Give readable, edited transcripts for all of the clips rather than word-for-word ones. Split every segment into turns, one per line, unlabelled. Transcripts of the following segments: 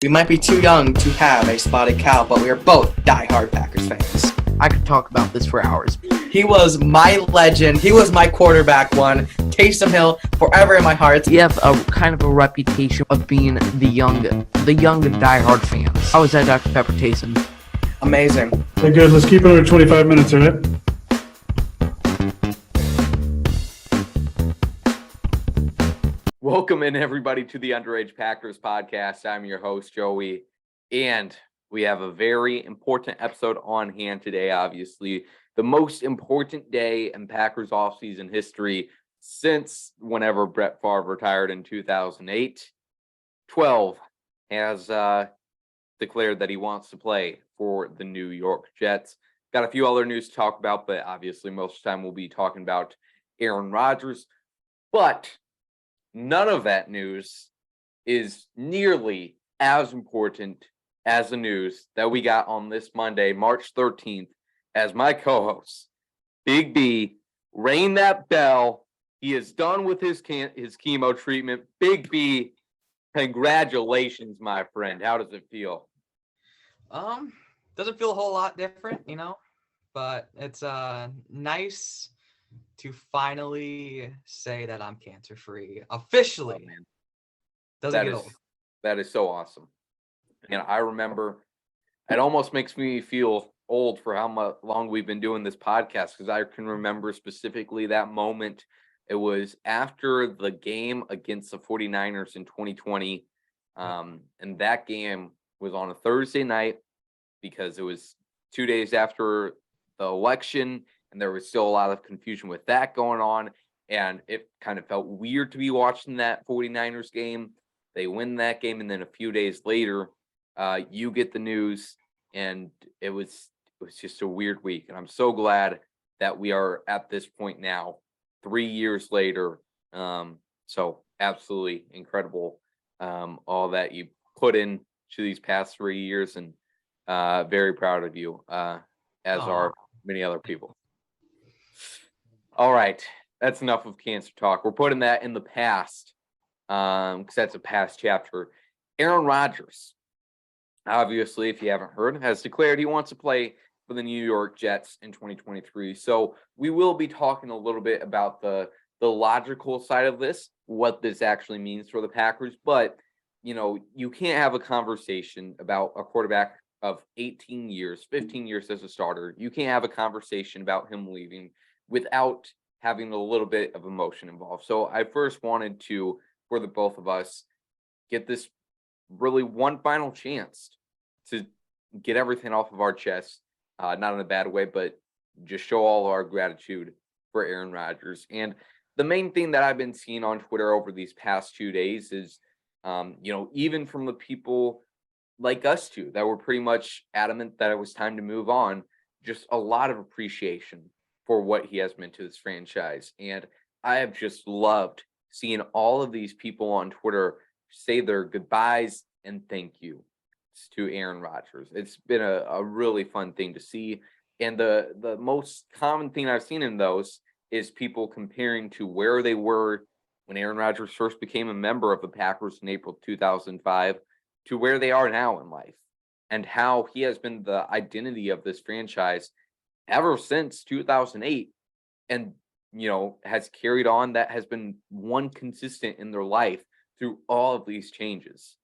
We might be too young to have a spotted cow, but we are both diehard Packers fans.
I could talk about this for hours.
He was my legend. He was my quarterback one. Taysom Hill, forever in my heart.
We have a kind of a reputation of being the young and diehard fans. How was that, Dr. Pepper Taysom?
Amazing.
Okay, good. Let's keep it under 25 minutes, all right?
Welcome in, everybody, to the Underage Packers podcast. I'm your host, Joey, and we have a very important episode on hand today, obviously. The most important day in Packers offseason history since whenever Brett Favre retired in 2008. 12 has declared that he wants to play for the New York Jets. Got a few other news to talk about, but obviously most of the time we'll be talking about Aaron Rodgers. But none of that news is nearly as important as the news that we got on this Monday, March 13th, as my co-host, Big B, rang that bell. He is done with his chemo treatment. Big B, congratulations, my friend. How does it feel?
Doesn't feel a whole lot different, but it's nice to finally say that I'm cancer-free officially.
Oh, man.
Doesn't get old.
That is so awesome. And I remember it almost makes me feel old for how long we've been doing this podcast, because I can remember specifically that moment. It was after the game against the 49ers in 2020. And that game was on a Thursday night because it was 2 days after the election, and there was still a lot of confusion with that going on. And it kind of felt weird to be watching that 49ers game. They win that game, and then a few days later, you get the news, and it was just a weird week. And I'm so glad that we are at this point now, 3 years later. So absolutely incredible, all that you put in to these past 3 years, and very proud of you, as are many other people. All right, that's enough of cancer talk. We're putting that in the past, because that's a past chapter. Aaron Rodgers, obviously, if you haven't heard, has declared he wants to play for the New York Jets in 2023. So we will be talking a little bit about the logical side of this, what this actually means for the Packers. But, you can't have a conversation about a quarterback of 18 years, 15 years as a starter. You can't have a conversation about him leaving without having a little bit of emotion involved. So I first wanted to, for the both of us, get this really one final chance to get everything off of our chest, not in a bad way, but just show all our gratitude for Aaron Rodgers. And the main thing that I've been seeing on Twitter over these past 2 days is, even from the people like us two that were pretty much adamant that it was time to move on, just a lot of appreciation for what he has meant to this franchise. And I have just loved seeing all of these people on Twitter say their goodbyes and thank you to Aaron Rodgers. It's been a really fun thing to see. And the most common thing I've seen in those is people comparing to where they were when Aaron Rodgers first became a member of the Packers in April 2005 to where they are now in life, and how he has been the identity of this franchise ever since 2008, and has carried on. That has been one consistent in their life through all of these changes.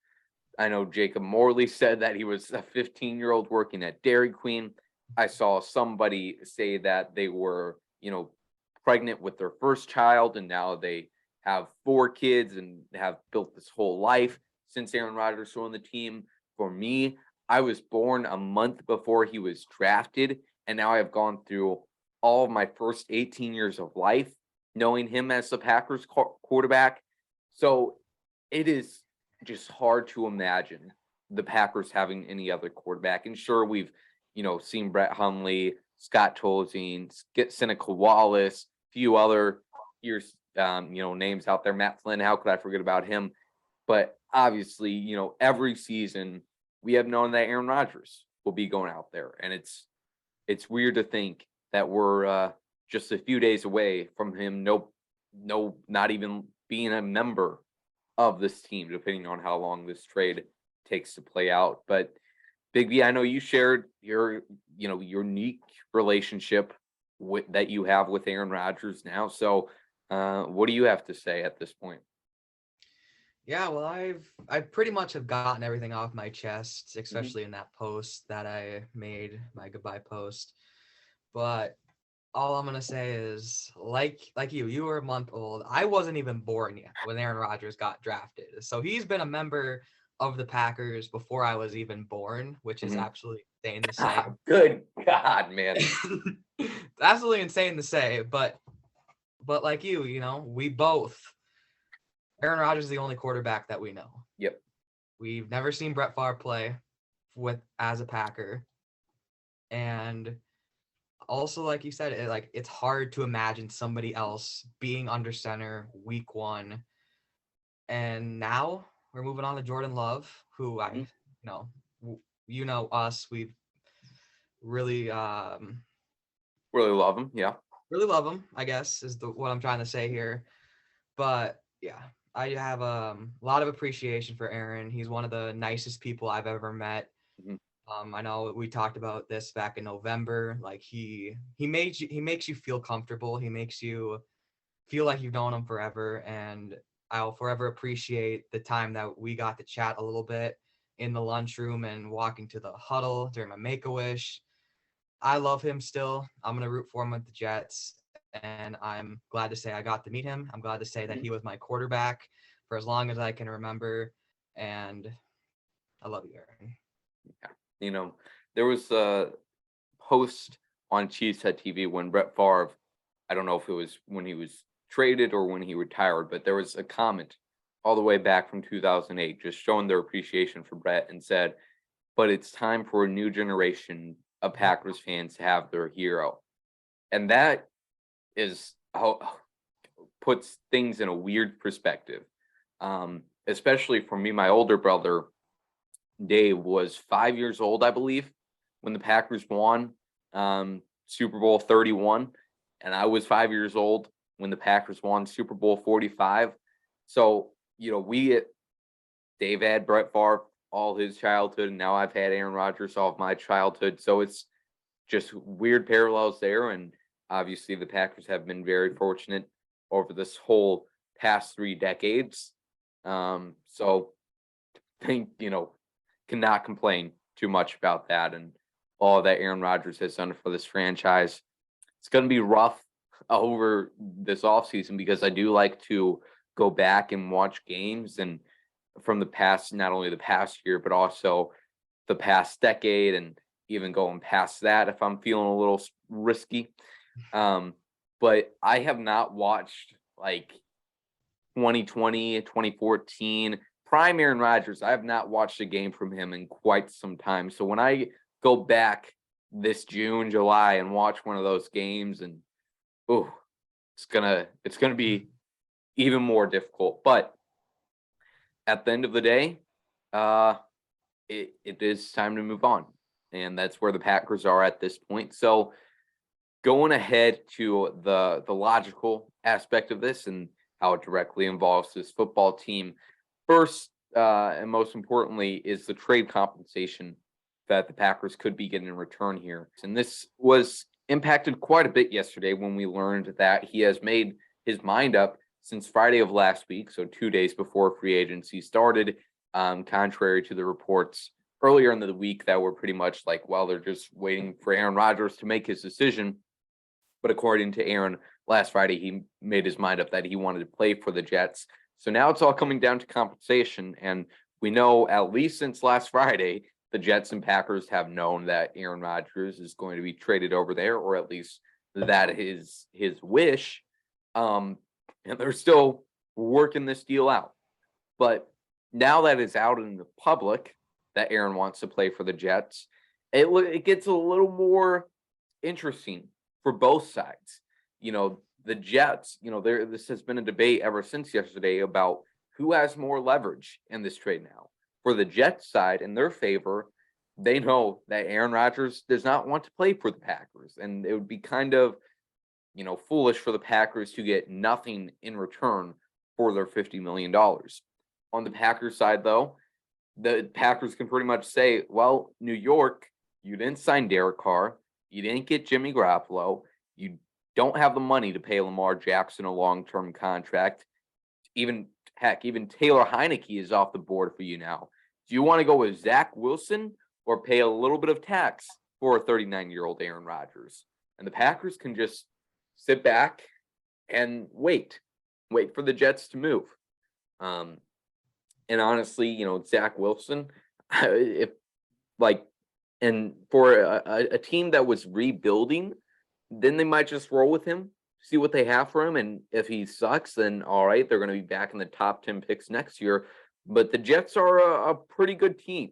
I know Jacob Morley said that he was a 15-year-old working at Dairy Queen. I saw somebody say that they were, pregnant with their first child, and now they have 4 kids and have built this whole life since Aaron Rodgers joined the team. For me, I was born a month before he was drafted, and now I have gone through all of my first 18 years of life knowing him as the Packers quarterback. So it is just hard to imagine the Packers having any other quarterback. And sure, we've, seen Brett Hundley, Scott Tolzien, Seneca Wallace, a few other years, names out there. Matt Flynn, how could I forget about him? But obviously, every season we have known that Aaron Rodgers will be going out there. And it's weird to think that we're just a few days away from him not even being a member of this team, depending on how long this trade takes to play out. But Big B, I know you shared your, unique relationship that you have with Aaron Rodgers now. So, what do you have to say at this point?
Yeah, well, I pretty much have gotten everything off my chest, especially in that post that I made, my goodbye post. But all I'm gonna say is, like you were a month old. I wasn't even born yet when Aaron Rodgers got drafted. So he's been a member of the Packers before I was even born, which is
Mhm.
absolutely insane to say.
Good God, man.
Absolutely insane to say, but like you, we both. Aaron Rodgers is the only quarterback that we know.
Yep.
We've never seen Brett Favre play as a Packer, and also, like you said, it's hard to imagine somebody else being under center week one. And now we're moving on to Jordan Love, who
Mhm.
us, we really
Really love him. Yeah.
really love him, I guess, is what I'm trying to say here. But yeah, I have a lot of appreciation for Aaron. He's one of the nicest people I've ever met.
Mhm.
I know we talked about this back in November. Like he makes you feel comfortable. He makes you feel like you've known him forever. And I'll forever appreciate the time that we got to chat a little bit in the lunchroom and walking to the huddle during my Make-A-Wish. I love him still. I'm gonna root for him with the Jets, and I'm glad to say I got to meet him. I'm glad to say that
Mhm.
he was my quarterback for as long as I can remember, and I love you, Aaron.
There was a post on Cheesehead TV when Brett Favre, I don't know if it was when he was traded or when he retired, but there was a comment all the way back from 2008 just showing their appreciation for Brett and said, but it's time for a new generation of Packers fans to have their hero. And that is how puts things in a weird perspective. Especially for me, my older brother, Dave, was 5 years old, I believe, when the Packers won Super Bowl 31. And I was 5 years old when the Packers won Super Bowl 45. So, Dave had Brett Favre all his childhood, and now I've had Aaron Rodgers all of my childhood. So it's just weird parallels there. And obviously, the Packers have been very fortunate over this whole past 3 decades. So, think, cannot complain too much about that and all that Aaron Rodgers has done for this franchise. It's going to be rough over this offseason because I do like to go back and watch games and from the past, not only the past year, but also the past decade and even going past that if I'm feeling a little risky. But I have not watched like 2020, 2014, prime Aaron Rodgers. I have not watched a game from him in quite some time. So when I go back this June, July and watch one of those games and it's gonna be even more difficult. But at the end of the day, it is time to move on. And that's where the Packers are at this point. So going ahead to the logical aspect of this and how it directly involves this football team. First, and most importantly, is the trade compensation that the Packers could be getting in return here. And this was impacted quite a bit yesterday when we learned that he has made his mind up since Friday of last week, so 2 days before free agency started, contrary to the reports earlier in the week that were pretty much like, well, they're just waiting for Aaron Rodgers to make his decision. But according to Aaron, last Friday, he made his mind up that he wanted to play for the Jets. So now it's all coming down to compensation. And we know, at least since last Friday, the Jets and Packers have known that Aaron Rodgers is going to be traded over there, or at least that is his wish. And they're still working this deal out. But now that it's out in the public that Aaron wants to play for the Jets, it gets a little more interesting for both sides. The Jets, this has been a debate ever since yesterday about who has more leverage in this trade now. For the Jets side, in their favor, they know that Aaron Rodgers does not want to play for the Packers. And it would be kind of, foolish for the Packers to get nothing in return for their $50 million. On the Packers side, though, the Packers can pretty much say, well, New York, you didn't sign Derek Carr. You didn't get Jimmy Garoppolo. You don't have the money to pay Lamar Jackson a long-term contract. Even Taylor Heineke is off the board for you now. Do you want to go with Zach Wilson or pay a little bit of tax for a 39-year-old Aaron Rodgers? And the Packers can just sit back and wait for the Jets to move. And honestly, Zach Wilson, and for a team that was rebuilding, then they might just roll with him, see what they have for him. And if he sucks, then all right, they're going to be back in the top 10 picks next year. But the Jets are a pretty good team.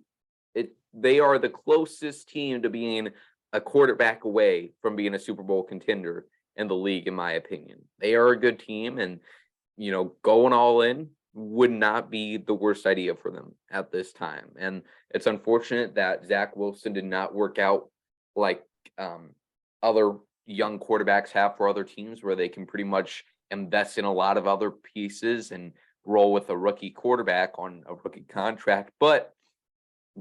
They are the closest team to being a quarterback away from being a Super Bowl contender in the league, in my opinion. They are a good team, and going all in would not be the worst idea for them at this time. And it's unfortunate that Zach Wilson did not work out like other young quarterbacks have for other teams, where they can pretty much invest in a lot of other pieces and roll with a rookie quarterback on a rookie contract. But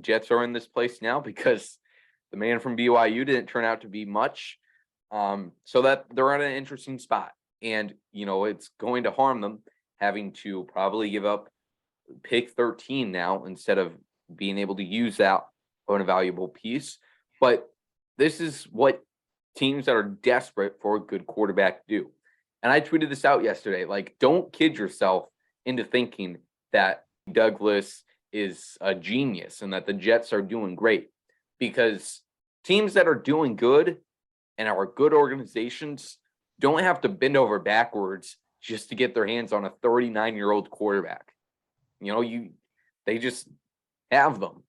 Jets are in this place now because the man from BYU didn't turn out to be much. So that they're in an interesting spot. And, it's going to harm them having to probably give up pick 13 now instead of being able to use that on a valuable piece. But this is what teams that are desperate for a good quarterback do. And I tweeted this out yesterday. Don't kid yourself into thinking that Douglas is a genius and that the Jets are doing great, because teams that are doing good and are good organizations don't have to bend over backwards just to get their hands on a 39-year-old quarterback. They just have them.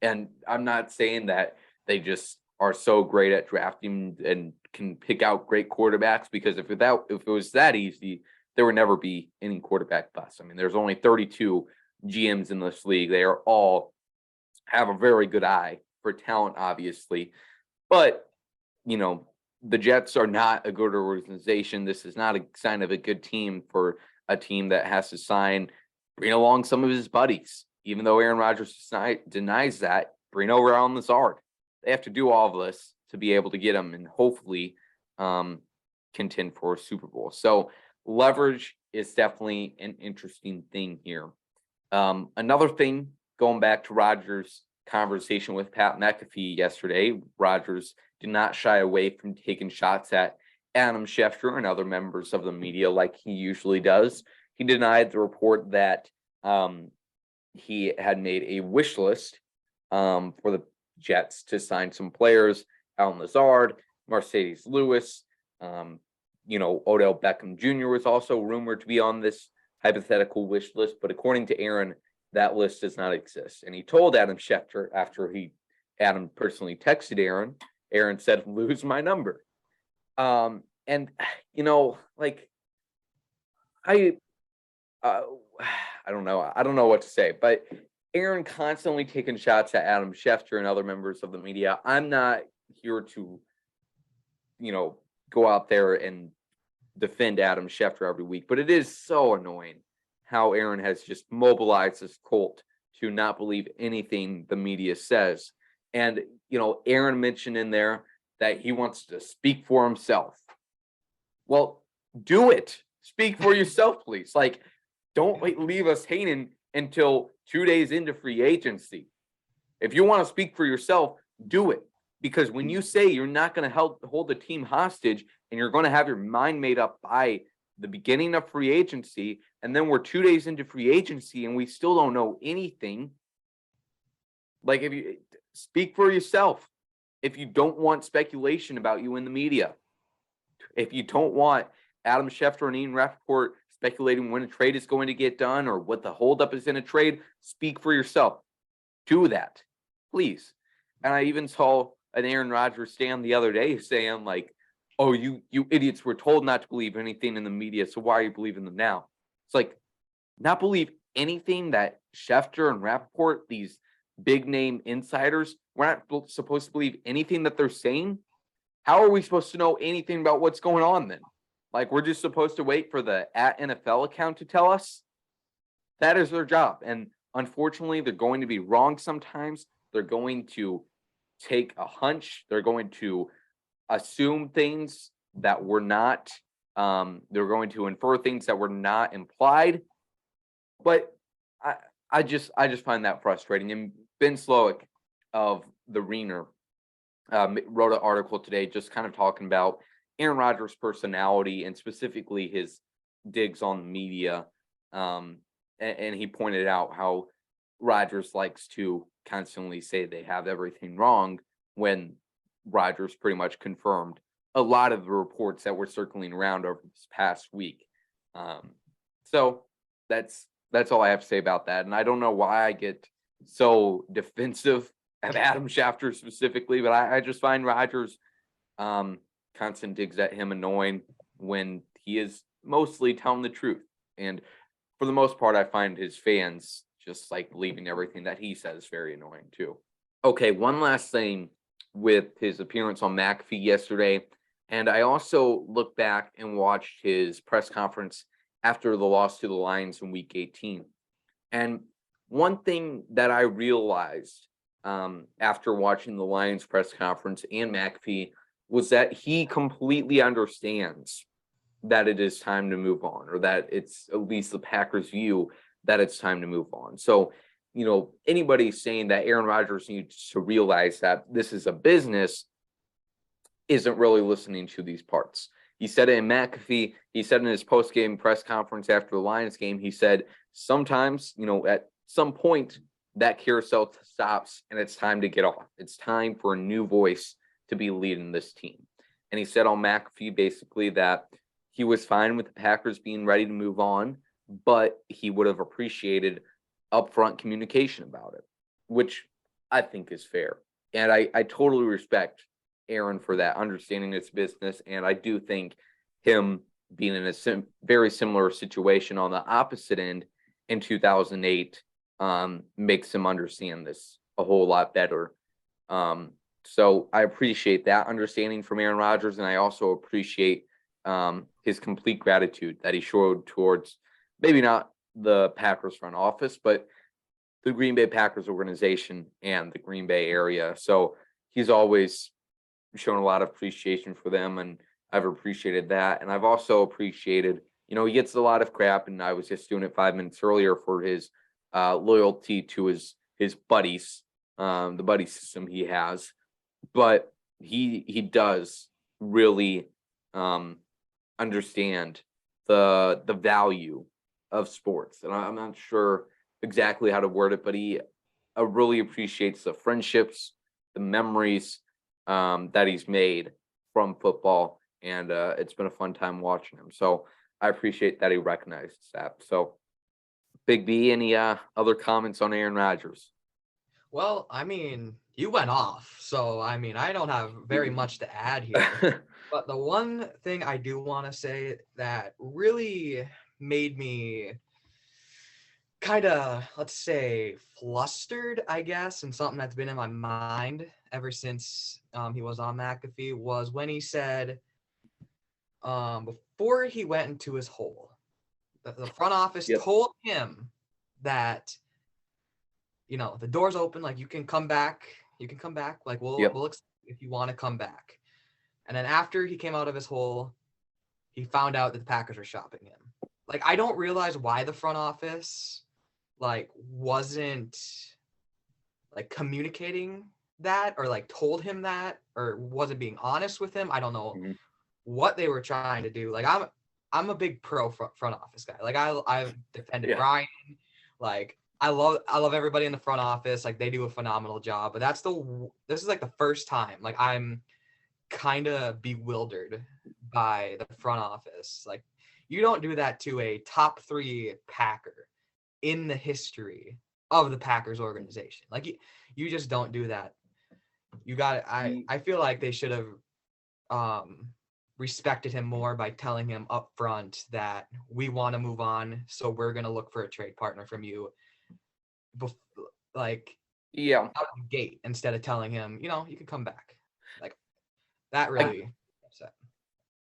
And I'm not saying that they just are so great at drafting and can pick out great quarterbacks, because if it was that easy, there would never be any quarterback bust. I mean, there's only 32 GMs in this league. They are all have a very good eye for talent, obviously. But, the Jets are not a good organization. This is not a sign of a good team for a team that has to bring along some of his buddies. Even though Aaron Rodgers denies that, bring over Allen Lazard. They have to do all of this to be able to get him and hopefully contend for a Super Bowl. So leverage is definitely an interesting thing here. Another thing, going back to Rodgers' conversation with Pat McAfee yesterday, Rodgers did not shy away from taking shots at Adam Schefter and other members of the media like he usually does. He denied the report that he had made a wish list for the Jets to sign some players: Allen Lazard, Mercedes Lewis, Odell Beckham Jr. was also rumored to be on this hypothetical wish list, but according to Aaron, that list does not exist. And he told Adam Schefter, after Adam personally texted Aaron said, "Lose my number." I don't know. I don't know what to say, but Aaron constantly taking shots at Adam Schefter and other members of the media. I'm not here to, go out there and defend Adam Schefter every week, but it is so annoying how Aaron has just mobilized this cult to not believe anything the media says. And, Aaron mentioned in there that he wants to speak for himself. Well, do it. Speak for yourself, please. Don't leave us hanging until 2 days into free agency. If you want to speak for yourself, do it. Because when you say you're not going to hold the team hostage and you're going to have your mind made up by the beginning of free agency, and then we're 2 days into free agency and we still don't know anything, if you speak for yourself, if you don't want speculation about you in the media, if you don't want Adam Schefter and Ian Rappaport speculating when a trade is going to get done or what the holdup is in a trade, speak for yourself. Do that, please. And I even saw an Aaron Rodgers stand the other day saying, "Oh, you idiots were told not to believe anything in the media, so why are you believing them now?" It's not believe anything that Schefter and Rappaport, these big name insiders, we're not supposed to believe anything that they're saying. How are we supposed to know anything about what's going on then? We're just supposed to wait for the @NFL account to tell us? That is their job. And unfortunately, they're going to be wrong sometimes. They're going to take a hunch. They're going to assume things that were not. They're going to infer things that were not implied. But I just find that frustrating. And Ben Slowick of the Ringer wrote an article today just kind of talking about Aaron Rodgers' personality and specifically his digs on the media. And he pointed out how Rodgers likes to constantly say they have everything wrong when Rodgers pretty much confirmed a lot of the reports that were circling around over this past week. So that's all I have to say about that. And I don't know why I get so defensive of Adam Schefter specifically, but I just find Rodgers constant digs at him annoying when he is mostly telling the truth. And for the most part, I find his fans just like believing everything that he says very annoying too. Okay, one last thing with his appearance on McAfee yesterday. And I also looked back and watched his press conference after the loss to the Lions in week 18. And one thing that I realized after watching the Lions press conference and McAfee was that he completely understands that it is time to move on, or that it's at least the Packers' view that it's time to move on. So, you know, anybody saying that Aaron Rodgers needs to realize that this is a business isn't really listening to these parts. He said it in McAfee. He said in his post-game press conference after the Lions game, he said, sometimes, you know, at some point that carousel stops and it's time to get off. It's time for a new voice to be leading this team. And he said on McAfee basically that he was fine with the Packers being ready to move on, but he would have appreciated upfront communication about it, which I think is fair. And I totally respect Aaron for that, understanding its business. And I do think him being in a very similar situation on the opposite end in 2008 makes him understand this a whole lot better. So I appreciate that understanding from Aaron Rodgers, and I also appreciate his complete gratitude that he showed towards maybe not the Packers front office, but the Green Bay Packers organization and the Green Bay area. So he's always shown a lot of appreciation for them, and I've appreciated that. And I've also appreciated, you know, he gets a lot of crap, and I was just doing it 5 minutes earlier for his loyalty to his buddies, the buddy system he has. But he does really understand the value of sports. And I'm not sure exactly how to word it, but he really appreciates the friendships, the memories that he's made from football. And it's been a fun time watching him. So I appreciate that he recognizes that. So Big B, any other comments on Aaron Rodgers?
Well, I mean, you went off, so I mean, I don't have very much to add here. But the one thing I do want to say that really made me kind of, let's say, flustered, I guess, and something that's been in my mind ever since he was on McAfee was when he said, before he went into his hole, the front office told him that, you know, the door's open, like you can come back, like we'll accept if you want to come back. And then after he came out of his hole, he found out that the Packers were shopping him. Like, I don't realize why the front office like wasn't like communicating that, or like told him that, or wasn't being honest with him. I don't know what they were trying to do. Like, I'm a big pro front office guy. Like, I've defended Brian. Like, I love everybody in the front office. Like, they do a phenomenal job. But this is like the first time like I'm kind of bewildered by the front office. Like, you don't do that to a top 3 Packer in the history of the Packers organization. Like, you just don't do that. You got it. I feel like they should have respected him more by telling him up front that we want to move on, so we're going to look for a trade partner from you, out of the gate, instead of telling him, you know, you can come back. Like, that really upset.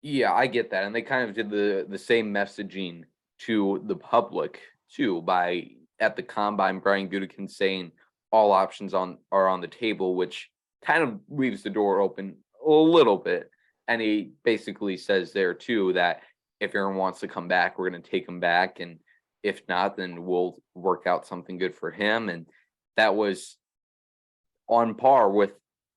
Yeah, I get that. And they kind of did the same messaging to the public too by at the combine, Brian Gutekunst saying all options are on the table, which kind of leaves the door open a little bit. And he basically says there too that if Aaron wants to come back, we're going to take him back, and if not, then we'll work out something good for him. And that was on par with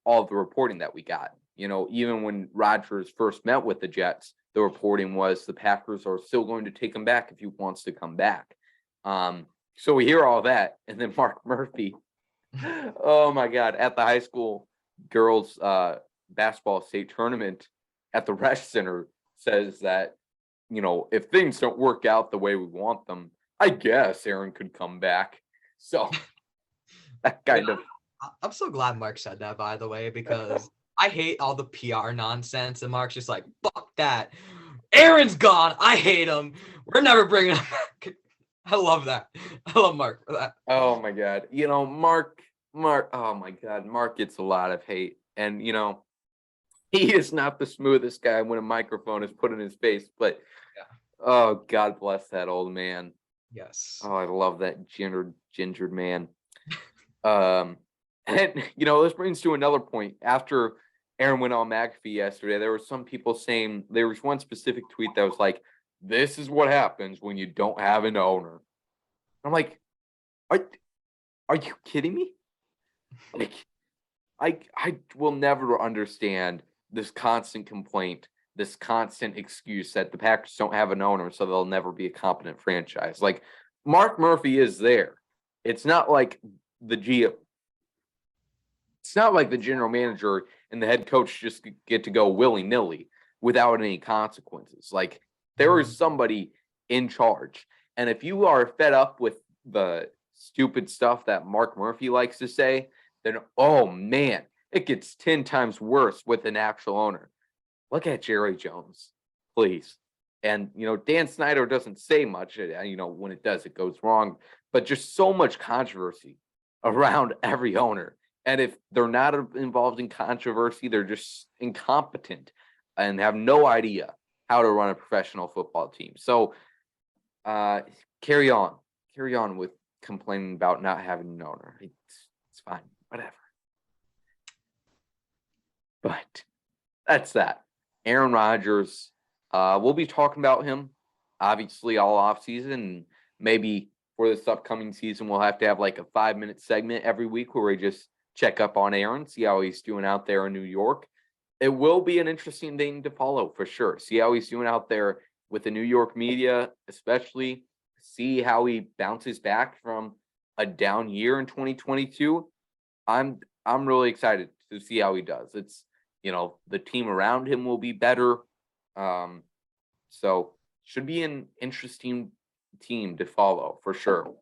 all the reporting that we got. Even when Rodgers first met with the Jets, the reporting was the Packers are still going to take him back if he wants to come back. So we hear all that, and then Mark Murphy, oh my God, at the high school girls basketball state tournament at the Resch Center says that, if things don't work out the way we want them, I guess Aaron could come back. So that kind of.
I'm so glad Mark said that, by the way, because I hate all the PR nonsense, and Mark's just like, fuck that. Aaron's gone. I hate him. We're never bringing him back. I love that. I love Mark for that.
Oh my God. Mark, oh my God. Mark gets a lot of hate. And, he is not the smoothest guy when a microphone is put in his face, but oh, God bless that old man.
Yes.
Oh, I love that gingered man. And, this brings to another point. After Aaron went on McAfee yesterday, there were some people saying, there was one specific tweet that was like, this is what happens when you don't have an owner. I'm like, are you kidding me? Like, I will never understand this constant complaint, this constant excuse that the Packers don't have an owner, so they'll never be a competent franchise. Like, Mark Murphy is there. It's not like the GM. It's not like the general manager and the head coach just get to go willy-nilly without any consequences. Like, there is somebody in charge. And if you are fed up with the stupid stuff that Mark Murphy likes to say, then, oh, man, it gets 10 times worse with an actual owner. Look at Jerry Jones, please. And, Dan Snyder doesn't say much. When it does, it goes wrong. But just so much controversy around every owner. And if they're not involved in controversy, they're just incompetent and have no idea how to run a professional football team. So carry on with complaining about not having an owner. It's fine, whatever. But that's that. Aaron Rodgers, we'll be talking about him, obviously, all offseason. Maybe for this upcoming season, we'll have to have like a 5-minute segment every week where we just check up on Aaron, see how he's doing out there in New York. It will be an interesting thing to follow for sure. See how he's doing out there with the New York media, especially. See how he bounces back from a down year in 2022. I'm really excited to see how he does. It's, the team around him will be better. So should be an interesting team to follow for sure.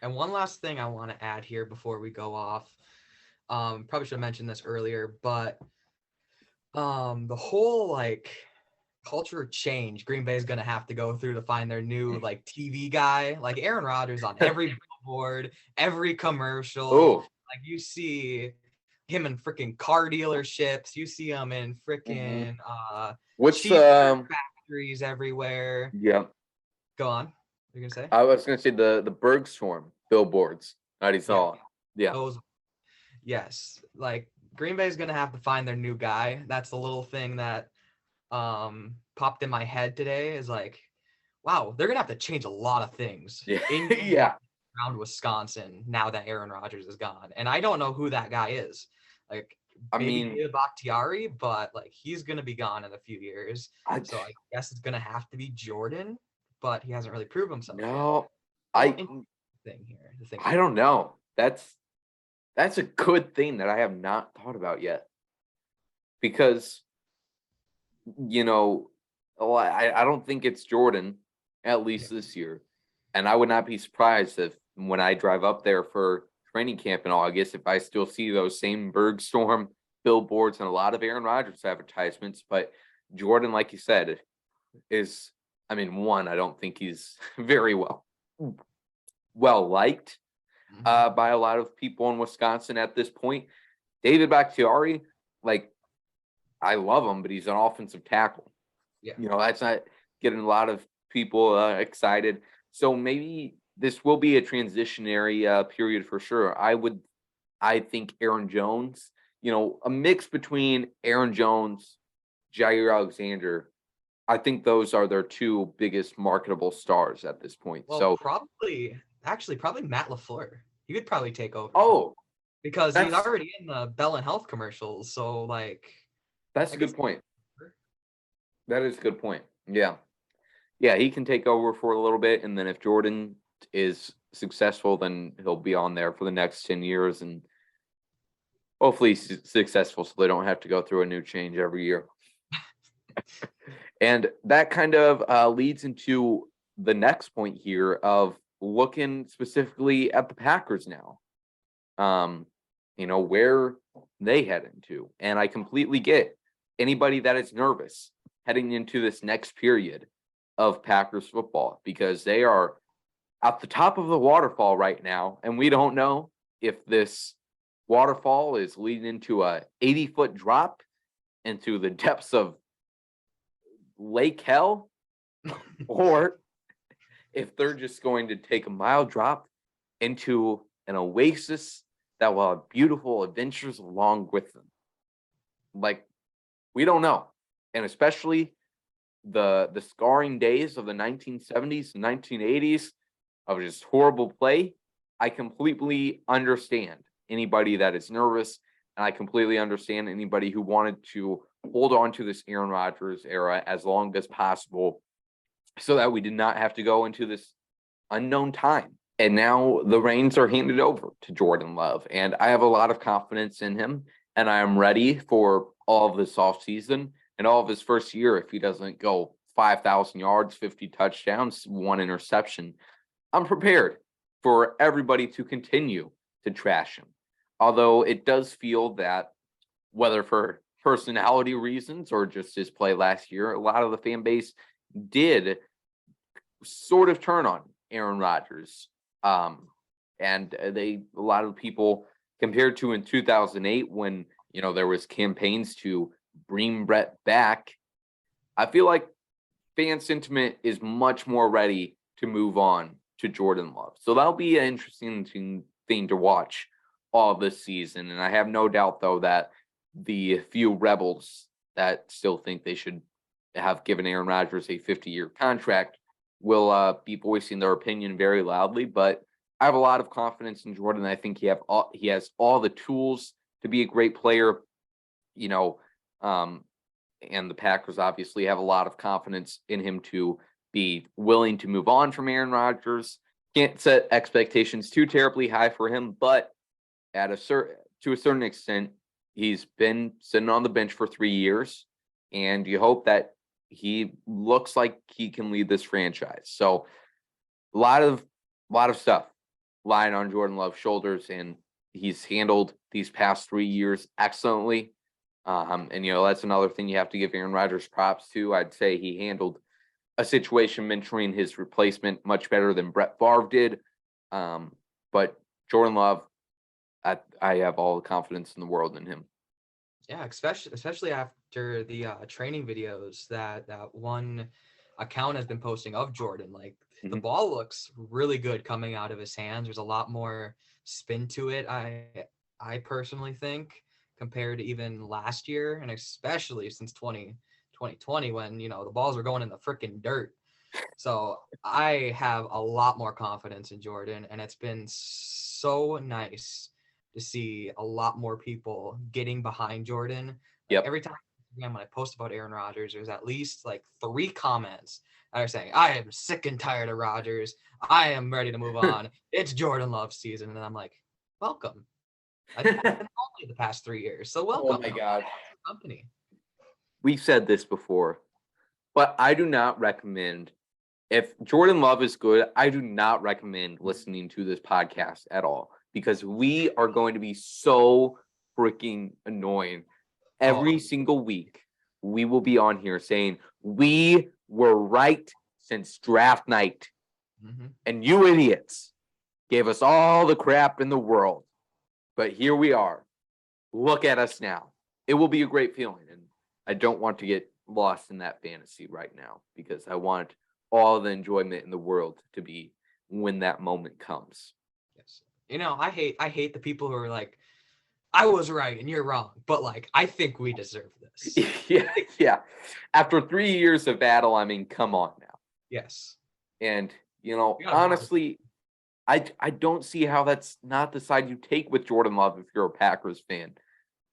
And one last thing I want to add here before we go off. Probably should have mentioned this earlier, but the whole culture change Green Bay is going to have to go through to find their new TV guy, like Aaron Rodgers on every billboard, every commercial.
Oh,
you see him in freaking car dealerships, you see him in freaking
what's
factories everywhere.
Yeah,
go on. You're gonna say?
I was gonna say the Bergstrom billboards that he saw. Yeah.
Those, yes, Green Bay is gonna have to find their new guy. That's the little thing that popped in my head today. Is wow, they're gonna have to change a lot of things.
Yeah.
Around Wisconsin now that Aaron Rodgers is gone, and I don't know who that guy is. Maybe Bakhtiari, but he's gonna be gone in a few years. So I guess it's gonna have to be Jordan, but he hasn't really proved himself.
No,
yet.
I don't know. That's a good thing that I have not thought about yet, because I don't think it's Jordan, at least this year, and I would not be surprised if when I drive up there for training camp in August, if I still see those same Bergstorm billboards and a lot of Aaron Rodgers advertisements. But Jordan, like you said, is, I don't think he's very well liked by a lot of people in Wisconsin at this point. David Bakhtiari, I love him, but he's an offensive tackle.
Yeah.
That's not getting a lot of people excited. So maybe this will be a transitionary period for sure. I think Aaron Jones, a mix between Aaron Jones, Jair Alexander. I think those are their two biggest marketable stars at this point.
Well,
So,
probably Matt LaFleur. He would probably take over.
oh,
Because he's
that's
already in the Bell and Health commercials. So
that's
I
a
guess
good point. That is a good point. Yeah. Yeah, he can take over for a little bit, and then if Jordan is successful, then he'll be on there for the next 10 years, and hopefully he's successful so they don't have to go through a new change every year. And that kind of leads into the next point here of looking specifically at the Packers now. Where they head into. And I completely get anybody that is nervous heading into this next period of Packers football, because they are at the top of the waterfall right now, and we don't know if this waterfall is leading into a 80-foot drop into the depths of Lake Hell, or if they're just going to take a mild drop into an oasis that will have beautiful adventures along with them. We don't know. And especially the scarring days of the 1970s and 1980s of just horrible play. I completely understand anybody that is nervous, and I completely understand anybody who wanted to hold on to this Aaron Rodgers era as long as possible so that we did not have to go into this unknown time. And now the reins are handed over to Jordan Love, and I have a lot of confidence in him, and I am ready for all of this offseason and all of his first year if he doesn't go 5,000 yards, 50 touchdowns, 1 interception. I'm prepared for everybody to continue to trash him. Although it does feel that, whether for personality reasons or just his play last year, a lot of the fan base did sort of turn on Aaron Rodgers. And a lot of people, compared to in 2008 when, there was campaigns to bring Brett back, I feel like fan sentiment is much more ready to move on to Jordan Love. So that'll be an interesting thing to watch all this season. And I have no doubt, though, that the few rebels that still think they should have given Aaron Rodgers a 50-year contract will be voicing their opinion very loudly. But I have a lot of confidence in Jordan. I think he has all the tools to be a great player, and the Packers obviously have a lot of confidence in him to be willing to move on from Aaron Rodgers. Can't set expectations too terribly high for him, but to a certain extent, he's been sitting on the bench for 3 years, and you hope that he looks like he can lead this franchise. So a lot of stuff lying on Jordan Love's shoulders, and he's handled these past 3 years excellently. And that's another thing you have to give Aaron Rodgers props to. I'd say he handled a situation mentoring his replacement much better than Brett Favre did. But Jordan Love, I have all the confidence in the world in him.
Yeah, especially after the training videos that one account has been posting of Jordan. The ball looks really good coming out of his hands. There's a lot more spin to it, I personally think, compared to even last year, and especially since 2020 when, the balls were going in the freaking dirt. So I have a lot more confidence in Jordan, and it's been so nice to see a lot more people getting behind Jordan.
Yep.
Every time when I post about Aaron Rodgers, there's at least 3 comments that are saying, I am sick and tired of Rodgers. I am ready to move on. It's Jordan Love season. And I'm like, welcome. I've been only the past 3 years. So welcome.
Oh my God.
Company.
We've said this before, but I do not recommend, if Jordan Love is good, I do not recommend listening to this podcast at all, because we are going to be so freaking annoying. Every single week, we will be on here saying, we were right since draft night. And you idiots gave us all the crap in the world. But here we are. Look at us now. It will be a great feeling. And I don't want to get lost in that fantasy right now, because I want all the enjoyment in the world to be when that moment comes.
Yes. I hate the people who are like, I was right and you're wrong, but like I think we deserve this.
Yeah. After 3 years of battle, I mean, come on now.
Yes.
And
gotta
honestly, I don't see how that's not the side you take with Jordan Love if you're a Packers fan.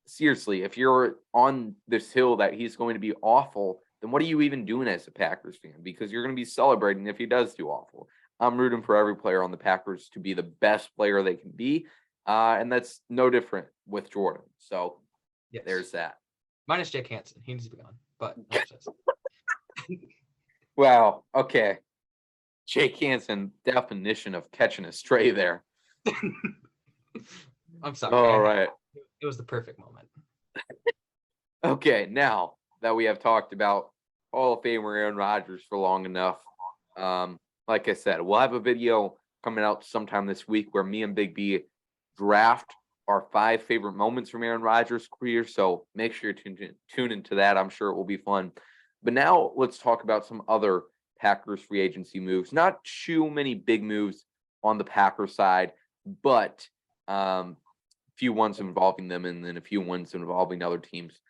Seriously, if you're on this hill that he's going to be awful, then what are you even doing as a Packers fan? Because you're going to be celebrating if he does do awful. I'm rooting for every player on the Packers to be the best player they can be. And that's no different with Jordan. So
Yes.
there's that.
Minus Jake Hansen. He needs to be gone. But that's just...
Wow. Okay. Jake Hansen, definition of catching a stray there.
I'm sorry.
All right.
It was the perfect moment.
Okay. Now that we have talked about Hall of Famer Aaron Rodgers for long enough, like I said, we'll have a video coming out sometime this week where me and Big B draft our 5 favorite moments from Aaron Rodgers' career. So make sure you tune into that. I'm sure it will be fun. But now let's talk about some other Packers free agency moves. Not too many big moves on the Packers side, but few ones involving them and then a few ones involving other teams.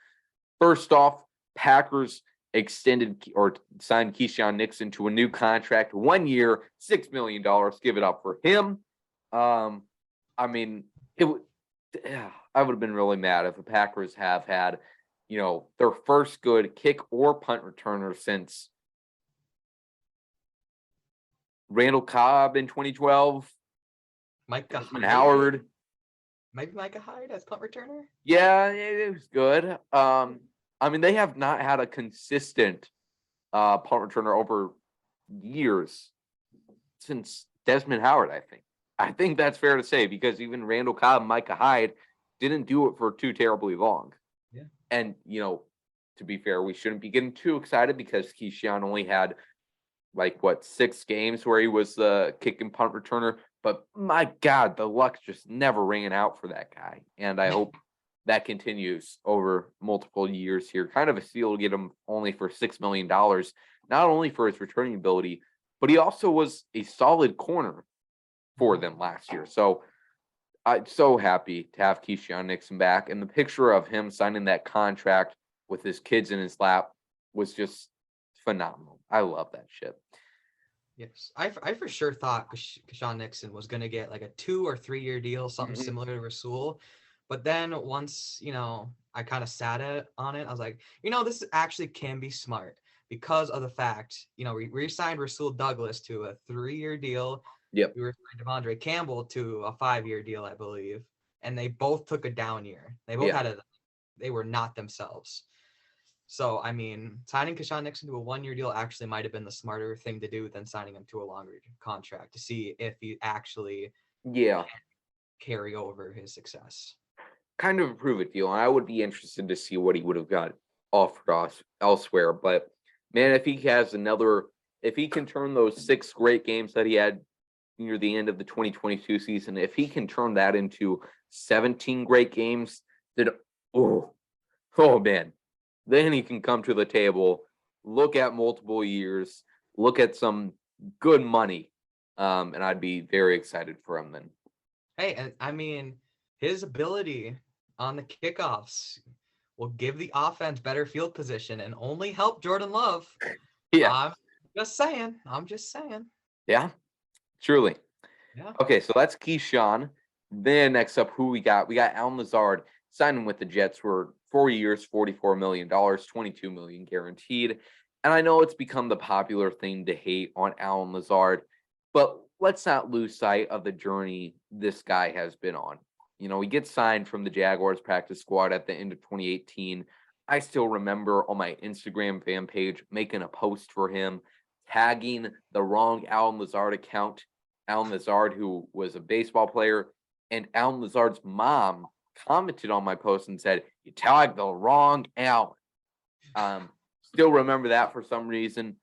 First off, Packers extended or signed Keyshawn Nixon to a new contract, 1 year, $6 million. Give it up for him. I mean, I would have been really mad if the Packers have had, their first good kick or punt returner since Randall Cobb in 2012.
Micah
Desmond Howard.
Maybe Micah Hyde as punt returner?
Yeah, it was good. I mean, they have not had a consistent punt returner over years since Desmond Howard, I think. I think that's fair to say because even Randall Cobb and Micah Hyde didn't do it for too terribly long.
Yeah.
And, to be fair, we shouldn't be getting too excited because Keyshawn only had 6 games where he was the kick and punt returner. But my God, the luck's just never ringing out for that guy. And I hope that continues over multiple years here. Kind of a steal to get him only for $6 million, not only for his returning ability, but he also was a solid corner for them last year. So I'm so happy to have Keyshawn Nixon back. And the picture of him signing that contract with his kids in his lap was just phenomenal. I love that shit.
Yes. I for sure thought Keyshawn Nixon was going to get like a 2 or 3 year deal, something similar to Rasul. But then once, I kind of sat on it, I was like, this actually can be smart because of the fact, we signed Rasul Douglas to a 3-year deal.
Yep.
We were signed Devondre Campbell to a 5-year deal, I believe. And they both took a down year. They both they were not themselves. So, I mean, signing Keyshawn Nixon to a 1-year deal actually might have been the smarter thing to do than signing him to a longer contract to see if he actually can carry over his success.
Kind of a prove-it deal, and I would be interested to see what he would have got offered us elsewhere. But, man, if he can turn those 6 great games that he had near the end of the 2022 season, if he can turn that into 17 great games, then, oh, man. Then he can come to the table, look at multiple years, look at some good money, and I'd be very excited for him then.
Hey, and I mean, his ability on the kickoffs will give the offense better field position and only help Jordan Love.
Yeah.
I'm just saying.
Yeah, truly.
Yeah.
Okay, so that's Keyshawn. Then next up, who we got? We got Allen Lazard signing with the Jets for 4 years, $44 million, $22 million guaranteed. And I know it's become the popular thing to hate on Allen Lazard, but let's not lose sight of the journey this guy has been on. He gets signed from the Jaguars practice squad at the end of 2018. I still remember on my Instagram fan page making a post for him, tagging the wrong Allen Lazard account, Allen Lazard, who was a baseball player, and Allen Lazard's mom commented on my post and said, "You tagged the wrong Allen." Still remember that for some reason.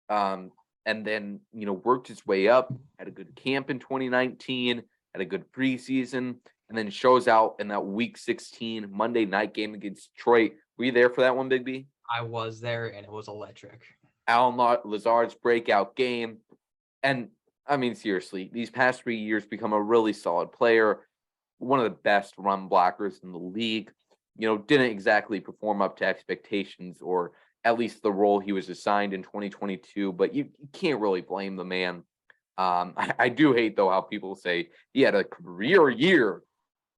And then, worked his way up, had a good camp in 2019, had a good preseason, and then shows out in that week 16 Monday night game against Detroit. Were you there for that one, Big B?
I was there, and it was electric.
Allen Lazard's breakout game. And I mean, seriously, these past 3 years become a really solid player, one of the best run blockers in the league. Didn't exactly perform up to expectations or at least the role he was assigned in 2022, but you can't really blame the man. I do hate though how people say he had a career year,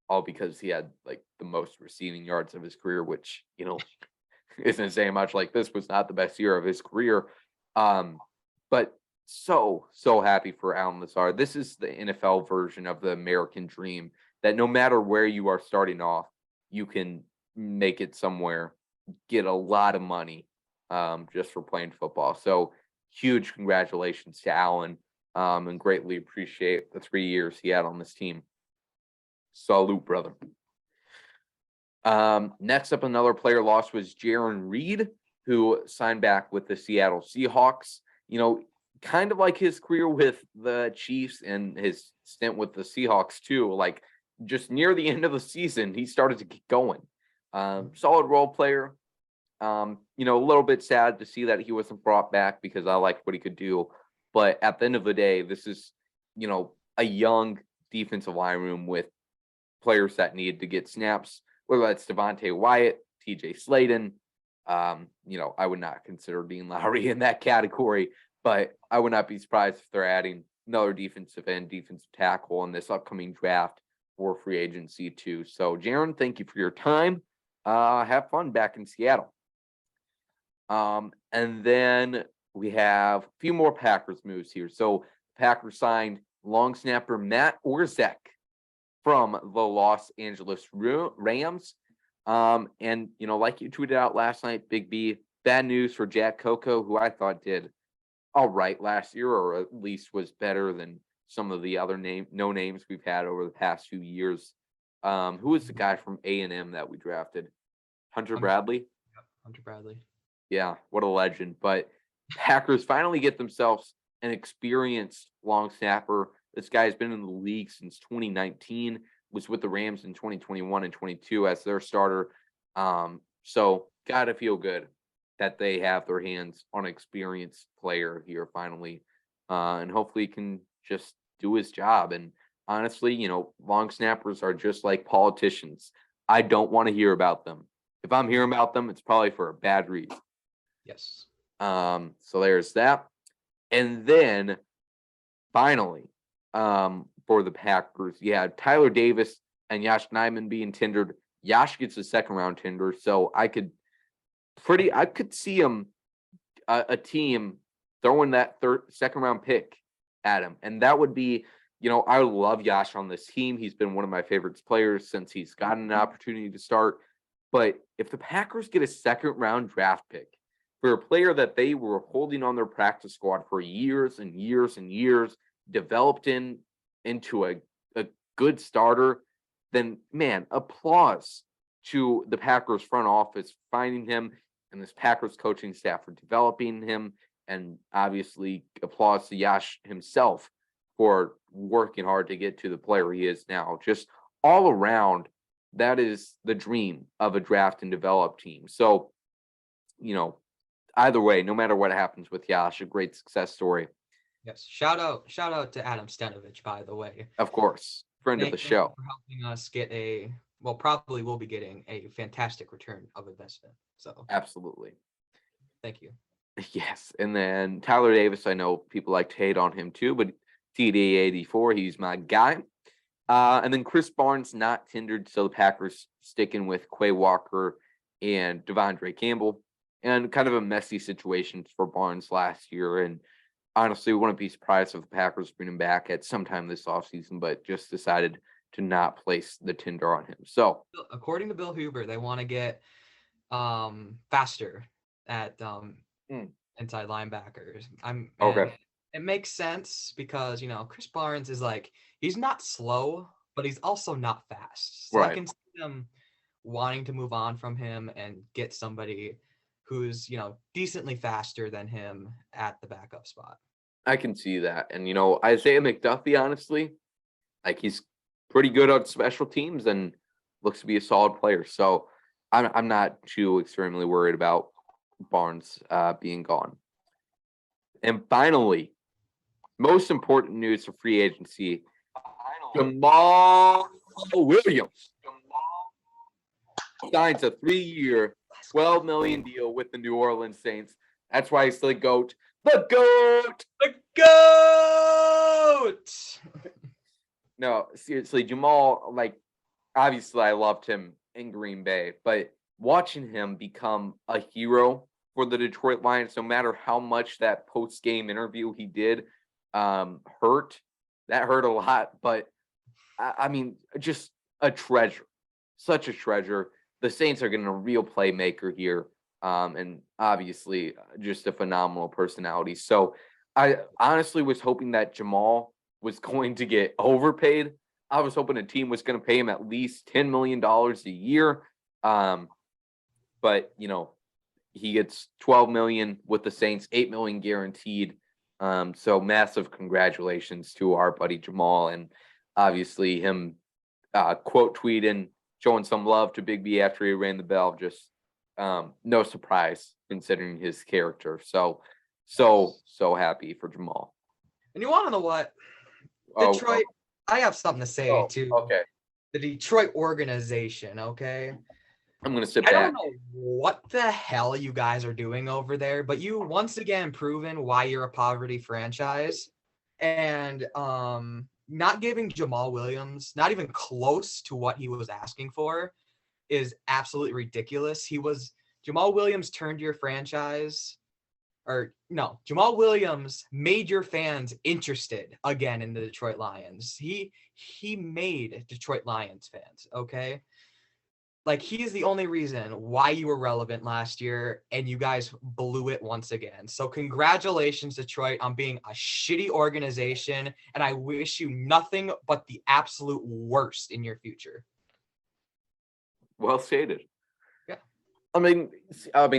all because he had like the most receiving yards of his career, which isn't saying much. Like this was not the best year of his career. But so happy for Allen Lazard. This is the NFL version of the American dream that no matter where you are starting off, you can make it somewhere, get a lot of money just for playing football. So huge congratulations to Allen and greatly appreciate the 3 years he had on this team. Salute, brother. Next up, another player lost was Jaron Reed, who signed back with the Seattle Seahawks. Kind of like his career with the Chiefs and his stint with the Seahawks too. Like just near the end of the season, he started to get going. Solid role player. A little bit sad to see that he wasn't brought back because I liked what he could do. But at the end of the day, this is, a young defensive line room with players that need to get snaps, whether that's Devontae Wyatt, TJ Sladen. I would not consider Dean Lowry in that category, but I would not be surprised if they're adding another defensive end, defensive tackle in this upcoming draft for free agency too. So, Jaron, thank you for your time. Have fun back in Seattle. And then we have a few more Packers moves here. So, Packers signed long snapper Matt Orzech from the Los Angeles Rams. And, like you tweeted out last night, Big B, bad news for Jack Coco, who I thought did all right last year, or at least was better than some of the other no names we've had over the past few years. Who was the guy from A&M that we drafted? Hunter Bradley?
Yep, Hunter Bradley.
Yeah, what a legend. But Packers finally get themselves an experienced long snapper. This guy has been in the league since 2019, was with the Rams in 2021 and 22 as their starter. So gotta feel good that they have their hands on an experienced player here finally. And hopefully he can just do his job. And honestly, long snappers are just like politicians. I don't want to hear about them. If I'm hearing about them, it's probably for a bad reason.
Yes.
So there's that. And then finally, for the Packers, you had Tyler Davis and Yash Nyman being tendered. Yash gets a second round tender, so I could see him a team throwing that second round pick at him, and that would be, I love Yash on this team. He's been one of my favorite players since he's gotten an opportunity to start. But if the Packers get a second round draft pick for a player that they were holding on their practice squad for years and years and years, developed into a good starter, then man, applause to the Packers front office finding him and this Packers coaching staff for developing him, and obviously applause to Yash himself for working hard to get to the player he is now. Just all around, that is the dream of a draft and develop team. So, either way, no matter what happens with Yash, a great success story.
Yes. Shout out to Adam Stenovich, by the way.
Of course. Friend of the
Thank you
show.
for helping us get probably will be getting a fantastic return of investment. So
Absolutely.
thank you.
Yes. And then Tyler Davis, I know people like to hate on him too, but TD84, he's my guy. And then Chris Barnes not tendered, so the Packers sticking with Quay Walker and Devondre Campbell. And kind of a messy situation for Barnes last year. And honestly, wouldn't be surprised if the Packers bring him back at some time this offseason, but just decided to not place the tender on him. So,
according to Bill Huber, they want to get faster at inside linebackers.
okay.
It makes sense because Chris Barnes is he's not slow, but he's also not fast. So
Right.
I can see them wanting to move on from him and get somebody who's decently faster than him at the backup spot.
I can see that. And Isaiah McDuffie, honestly, he's pretty good on special teams and looks to be a solid player. So I'm not too extremely worried about Barnes being gone. And finally, most important news for free agency: Jamal Williams signs a 3-year, $12 million deal with the New Orleans Saints. That's why he's the GOAT. The GOAT!
The GOAT!
No, seriously, Jamal, like, obviously I loved him in Green Bay, but watching him become a hero for the Detroit Lions, no matter how much that post-game interview he did hurt, that hurt a lot, but I mean, just a treasure, such a treasure. The Saints are getting a real playmaker here, and obviously just a phenomenal personality. So I honestly was hoping that Jamal was going to get overpaid. I was hoping a team was going to pay him at least $10 million a year. But, you know, he gets $12 million with the Saints, $8 million guaranteed. So massive congratulations to our buddy Jamal, and obviously him quote tweeting, showing some love to Big B after he rang the bell. Just no surprise considering his character. So happy for Jamal.
And you want to know what? Detroit, I have something to say to
Okay.
the Detroit organization, okay?
I'm going to sit
I
back.
don't know what the hell you guys are doing over there, but you once again proven why you're a poverty franchise. And not giving Jamal Williams, not even close to what he was asking for, is absolutely ridiculous. Jamal Williams turned your franchise, Jamal Williams made your fans interested again in the Detroit Lions. He made Detroit Lions fans, okay? Like, he is the only reason why you were relevant last year, and you guys blew it once again. So congratulations, Detroit, on being a shitty organization, and I wish you nothing but the absolute worst in your future.
Well stated.
Yeah.
I mean,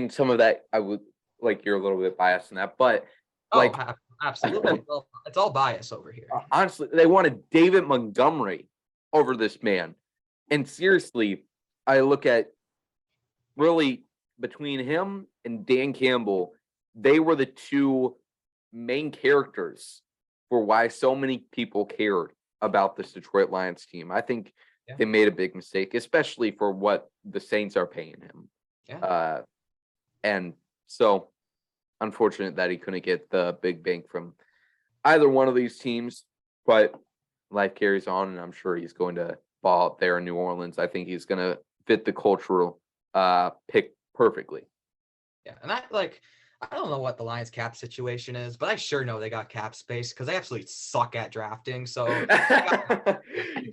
some of that I would like. You're a little bit biased in that, but
Absolutely, it's all bias over here.
Honestly, they wanted David Montgomery over this man, and seriously, I look at really between him and Dan Campbell, they were the two main characters for why so many people cared about this Detroit Lions team. I think they made a big mistake, especially for what the Saints are paying him.
Yeah.
And so unfortunate that he couldn't get the big bank from either one of these teams, but life carries on, and I'm sure he's going to ball out there in New Orleans. I think he's going to fit the cultural pick perfectly.
Yeah, and I don't know what the Lions cap situation is, but I sure know they got cap space because they absolutely suck at drafting. So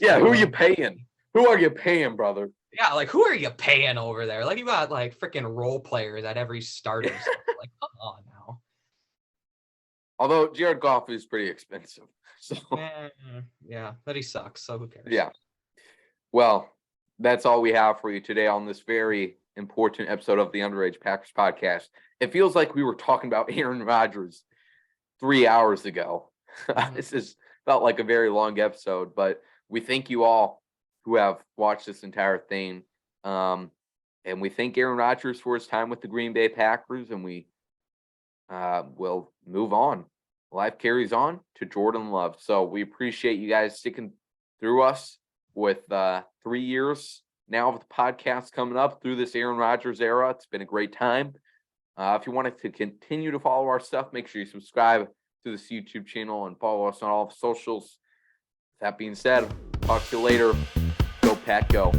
yeah, who are you paying? Who are you paying, brother?
Yeah, like, who are you paying over there? Like, you got like freaking role players at every starting. Like, come on now.
Although Jared Goff is pretty expensive. So
yeah, but he sucks. So who cares?
Yeah. Well, that's all we have for you today on this very important episode of the Underage Packers podcast. It feels like we were talking about Aaron Rodgers 3 hours ago. This has felt like a very long episode, but we thank you all who have watched this entire thing. And we thank Aaron Rodgers for his time with the Green Bay Packers, and we will move on. Life carries on to Jordan Love. So we appreciate you guys sticking through us with 3 years now of the podcast coming up through this Aaron Rodgers era. It's been a great time. If you wanted to continue to follow our stuff, make sure you subscribe to this YouTube channel and follow us on all the socials. That being said, talk to you later. Go Pack, go.